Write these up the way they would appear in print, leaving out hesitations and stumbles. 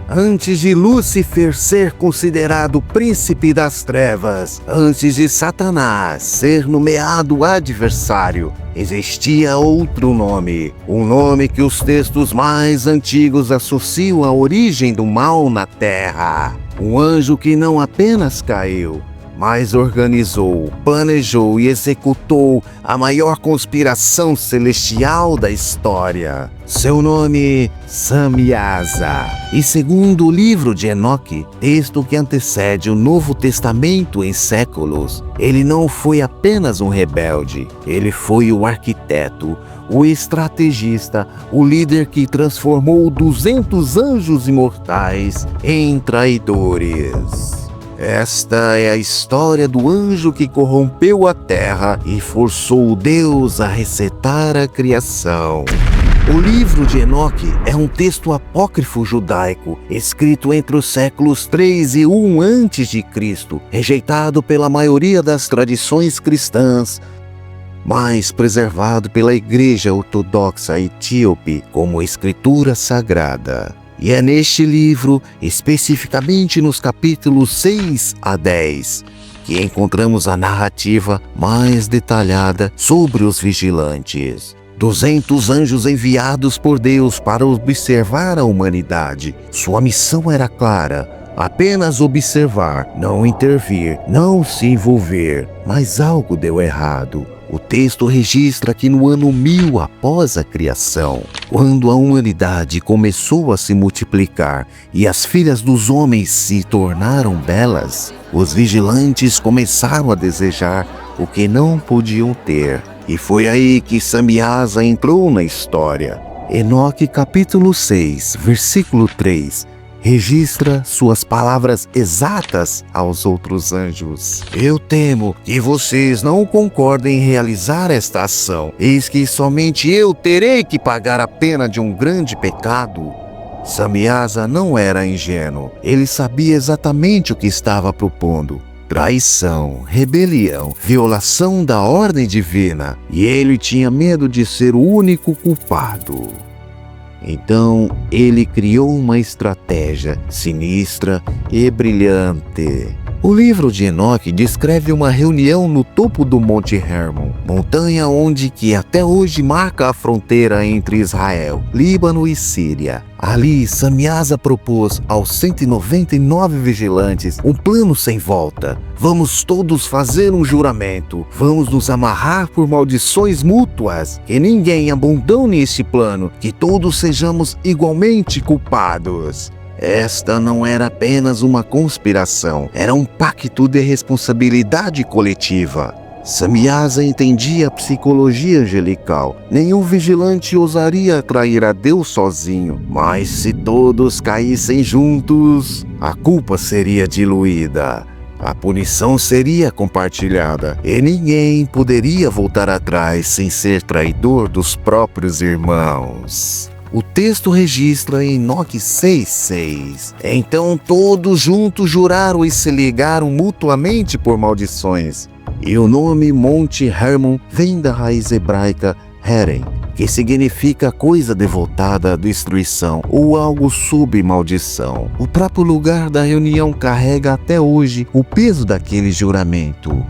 Antes de Lúcifer ser considerado príncipe das trevas, antes de Satanás ser nomeado adversário, existia outro nome, um nome que os textos mais antigos associam à origem do mal na Terra. Um anjo que não apenas caiu, mas organizou, planejou e executou a maior conspiração celestial da história. Seu nome, Samyaza. E segundo o livro de Enoque, texto que antecede o Novo Testamento em séculos, ele não foi apenas um rebelde, ele foi o arquiteto, o estrategista, o líder que transformou 200 anjos imortais em traidores. Esta é a história do anjo que corrompeu a terra e forçou Deus a resetar a criação. O livro de Enoque é um texto apócrifo judaico, escrito entre os séculos 3 e 1 a.C., rejeitado pela maioria das tradições cristãs, mas preservado pela Igreja Ortodoxa Etíope como escritura sagrada. E é neste livro, especificamente nos capítulos 6 a 10, que encontramos a narrativa mais detalhada sobre os vigilantes. 200 anjos enviados por Deus para observar a humanidade. Sua missão era clara: apenas observar, não intervir, não se envolver. Mas algo deu errado. O texto registra que no ano 1000 após a criação, quando a humanidade começou a se multiplicar e as filhas dos homens se tornaram belas, os vigilantes começaram a desejar o que não podiam ter. E foi aí que Samyaza entrou na história. Enoque capítulo 6, versículo 3, registra suas palavras exatas aos outros anjos. Eu temo que vocês não concordem em realizar esta ação. Eis que somente eu terei que pagar a pena de um grande pecado. Samyaza não era ingênuo. Ele sabia exatamente o que estava propondo: traição, rebelião, violação da ordem divina. E ele tinha medo de ser o único culpado. Então, ele criou uma estratégia sinistra e brilhante. O livro de Enoque descreve uma reunião no topo do Monte Hermon, montanha onde que até hoje marca a fronteira entre Israel, Líbano e Síria. Ali, Samyaza propôs aos 199 vigilantes um plano sem volta. Vamos todos fazer um juramento. Vamos nos amarrar por maldições mútuas. Que ninguém abandone este plano. Que todos sejamos igualmente culpados. Esta não era apenas uma conspiração. Era um pacto de responsabilidade coletiva. Samyaza entendia a psicologia angelical. Nenhum vigilante ousaria trair a Deus sozinho. Mas se todos caíssem juntos, a culpa seria diluída. A punição seria compartilhada. E ninguém poderia voltar atrás sem ser traidor dos próprios irmãos. O texto registra em Enoque 6:6. Então todos juntos juraram e se ligaram mutuamente por maldições. E o nome Monte Hermon vem da raiz hebraica Heren, que significa coisa devotada à destruição ou algo sob maldição. O próprio lugar da reunião carrega até hoje o peso daquele juramento.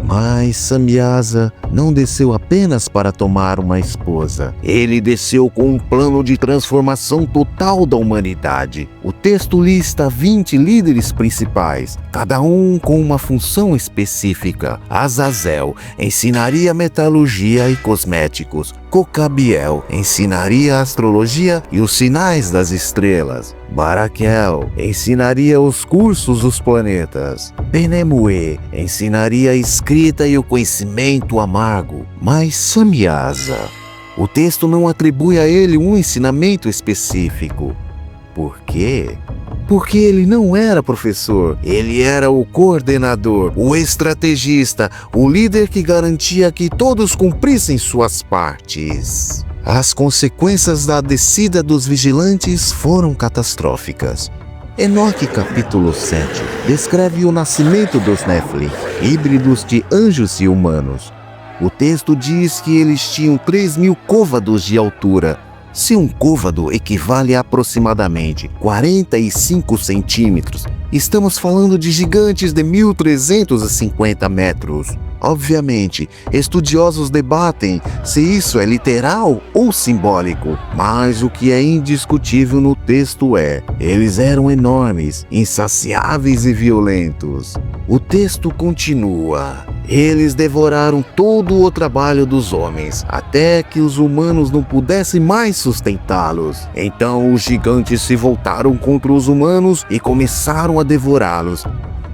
Mas Samyaza não desceu apenas para tomar uma esposa. Ele desceu com um plano de transformação total da humanidade. O texto lista 20 líderes principais, cada um com uma função específica. Azazel ensinaria metalurgia e cosméticos. Cocabiel ensinaria a astrologia e os sinais das estrelas. Baraquel ensinaria os cursos dos planetas. Benemue ensinaria a escrita e o conhecimento amargo. Mas Samyaza, o texto não atribui a ele um ensinamento específico. Por quê? Porque ele não era professor, ele era o coordenador, o estrategista, o líder que garantia que todos cumprissem suas partes. As consequências da descida dos vigilantes foram catastróficas. Enoque capítulo 7 descreve o nascimento dos Nephilim, híbridos de anjos e humanos. O texto diz que eles tinham 3.000 côvados de altura, Se um côvado equivale a aproximadamente 45 centímetros, estamos falando de gigantes de 1.350 metros. Obviamente, estudiosos debatem se isso é literal ou simbólico, mas o que é indiscutível no texto eles eram enormes, insaciáveis e violentos. O texto continua: eles devoraram todo o trabalho dos homens, até que os humanos não pudessem mais sustentá-los. Então os gigantes se voltaram contra os humanos e começaram a devorá-los.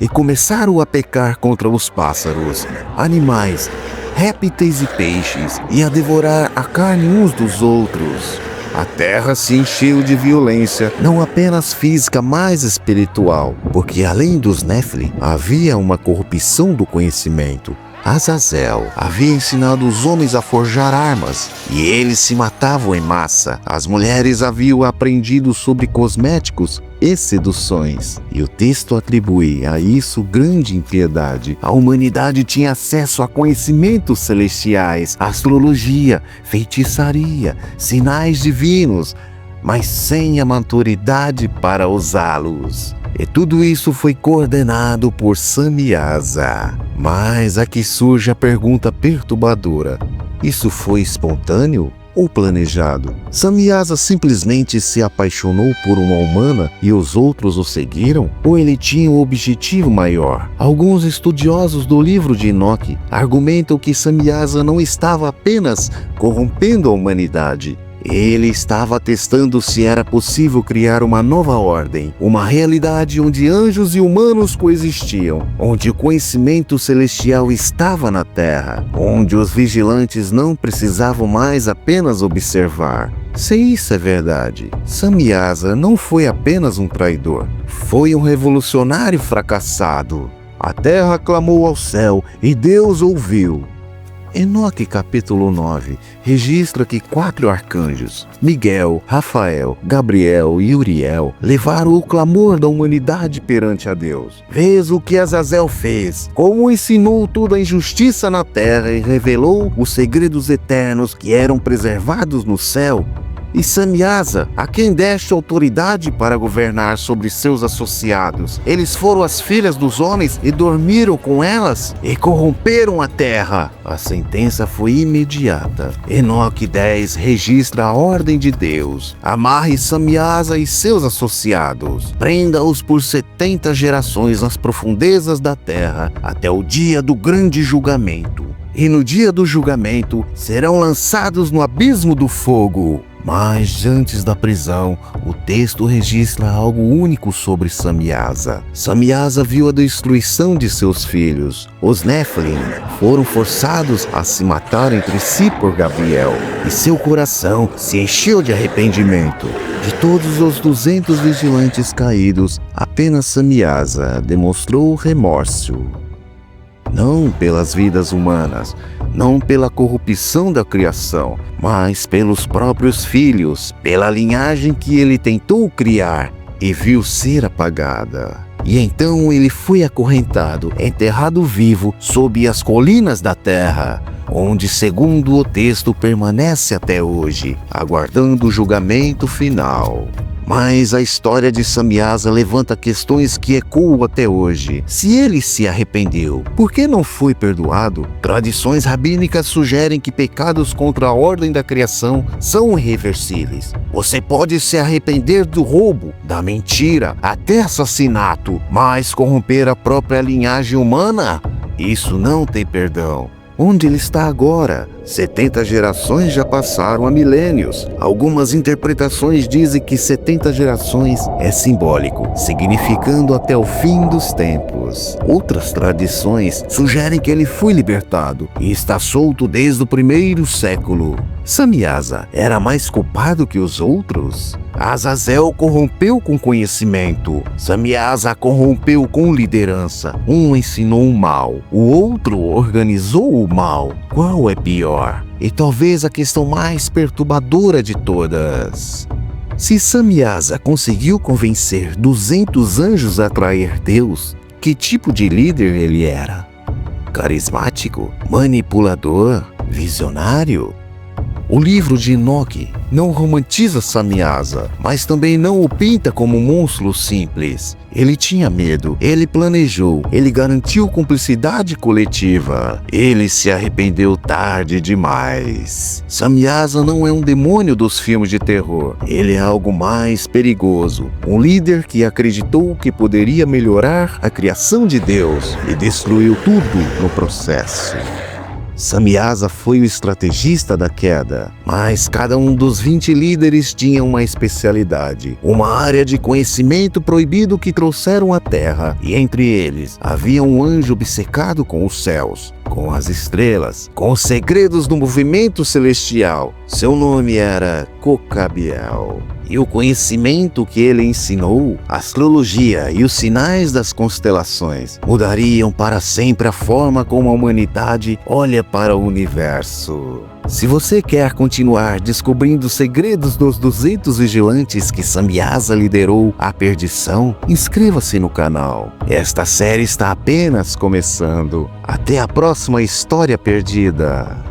E começaram a pecar contra os pássaros, animais, répteis e peixes, e a devorar a carne uns dos outros. A terra se encheu de violência, não apenas física, mas espiritual, porque além dos Nephilim, havia uma corrupção do conhecimento. Azazel havia ensinado os homens a forjar armas, e eles se matavam em massa. As mulheres haviam aprendido sobre cosméticos e seduções, e o texto atribui a isso grande impiedade. A humanidade tinha acesso a conhecimentos celestiais, astrologia, feitiçaria, sinais divinos, mas sem a maturidade para usá-los. E tudo isso foi coordenado por Samyaza. Mas aqui surge a pergunta perturbadora: isso foi espontâneo ou planejado? Samyaza simplesmente se apaixonou por uma humana e os outros o seguiram? Ou ele tinha um objetivo maior? Alguns estudiosos do livro de Enoque argumentam que Samyaza não estava apenas corrompendo a humanidade. Ele estava testando se era possível criar uma nova ordem, uma realidade onde anjos e humanos coexistiam, onde o conhecimento celestial estava na Terra, onde os vigilantes não precisavam mais apenas observar. Se isso é verdade, Samyaza não foi apenas um traidor, foi um revolucionário fracassado. A Terra clamou ao céu e Deus ouviu. Enoque capítulo 9 registra que 4 arcanjos, Miguel, Rafael, Gabriel e Uriel, levaram o clamor da humanidade perante a Deus. Vês o que Azazel fez, como ensinou toda a injustiça na terra e revelou os segredos eternos que eram preservados no céu. E Samyaza, a quem deste autoridade para governar sobre seus associados. Eles foram as filhas dos homens e dormiram com elas e corromperam a terra. A sentença foi imediata. Enoque 10 registra a ordem de Deus. Amarre Samyaza e seus associados. Prenda-os por 70 gerações nas profundezas da terra, até o dia do grande julgamento. E no dia do julgamento serão lançados no abismo do fogo. Mas antes da prisão, o texto registra algo único sobre Samyaza. Samyaza viu a destruição de seus filhos. Os Nephilim foram forçados a se matar entre si por Gabriel, e seu coração se encheu de arrependimento. De todos os 200 vigilantes caídos, apenas Samyaza demonstrou remorso. Não pelas vidas humanas, não pela corrupção da criação, mas pelos próprios filhos, pela linhagem que ele tentou criar e viu ser apagada. E então ele foi acorrentado, enterrado vivo sob as colinas da terra, onde, segundo o texto, permanece até hoje, aguardando o julgamento final. Mas a história de Samyaza levanta questões que ecoam até hoje. Se ele se arrependeu, por que não foi perdoado? Tradições rabínicas sugerem que pecados contra a ordem da criação são irreversíveis. Você pode se arrepender do roubo, da mentira, até assassinato, mas corromper a própria linhagem humana? Isso não tem perdão. Onde ele está agora? 70 gerações já passaram há milênios. Algumas interpretações dizem que 70 gerações é simbólico, significando até o fim dos tempos. Outras tradições sugerem que ele foi libertado e está solto desde o 1º século. Samyaza era mais culpado que os outros? Azazel corrompeu com conhecimento. Samyaza corrompeu com liderança. Um ensinou o mal, o outro organizou o mal. Qual é pior? E talvez a questão mais perturbadora de todas. Se Samyaza conseguiu convencer 200 anjos a atrair Deus, que tipo de líder ele era? Carismático? Manipulador? Visionário? O livro de Enoque não romantiza Samyaza, mas também não o pinta como um monstro simples. Ele tinha medo, ele planejou, ele garantiu cumplicidade coletiva. Ele se arrependeu tarde demais. Samyaza não é um demônio dos filmes de terror. Ele é algo mais perigoso. Um líder que acreditou que poderia melhorar a criação de Deus e destruiu tudo no processo. Samyaza foi o estrategista da queda, mas cada um dos 20 líderes tinha uma especialidade, uma área de conhecimento proibido que trouxeram à Terra, e entre eles havia um anjo obcecado com os céus, com as estrelas, com os segredos do movimento celestial. Seu nome era Cocabiel. E o conhecimento que ele ensinou, a astrologia e os sinais das constelações, mudariam para sempre a forma como a humanidade olha para o universo. Se você quer continuar descobrindo os segredos dos 200 vigilantes que Samyaza liderou à perdição, inscreva-se no canal. Esta série está apenas começando. Até a próxima História Perdida.